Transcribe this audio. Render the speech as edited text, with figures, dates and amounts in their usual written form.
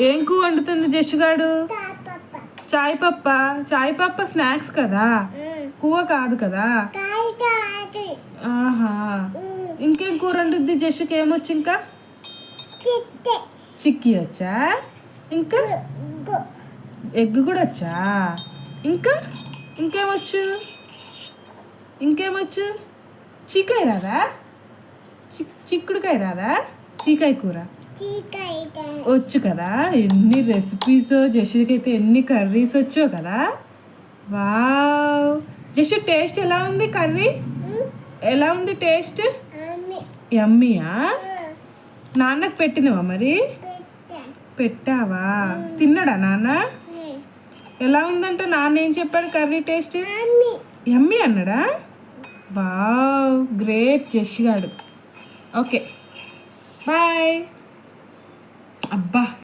ఏం కూర వండుతుంది జషుగాడు? చాయ్ పప్ప స్నాక్స్ కదా, కూవ కాదు కదా. ఆహా, ఇంకేం కూర వండుద్ది జషుకి? ఏమొచ్చు ఇంకా? చిక్కీ వచ్చా? ఇంకా ఎగ్ కూడా వచ్చా? ఇంకా ఇంకేమొచ్చు? చీకాయ రాదా? చిక్కుడుకాయ రాదా? చీకాయ కూర వచ్చు కదా. ఎన్ని రెసిపీస్ జషుకి అయితే, ఎన్ని కర్రీస్ వచ్చో కదా. వావ్ జషు, టేస్ట్ ఎలా ఉంది? కర్రీ ఎలా ఉంది టేస్ట్? యమ్మీయా? నాన్నకు పెట్టినవా మరి? పెట్టావా? తిన్నాడా నాన్న? ఎలా ఉందంట? నాన్న ఏం చెప్పాడు కర్రీ టేస్ట్? యమ్మీ అన్నాడా? వావ్ గ్రేట్ జష్ గాడు. Okay bye. అబ్బా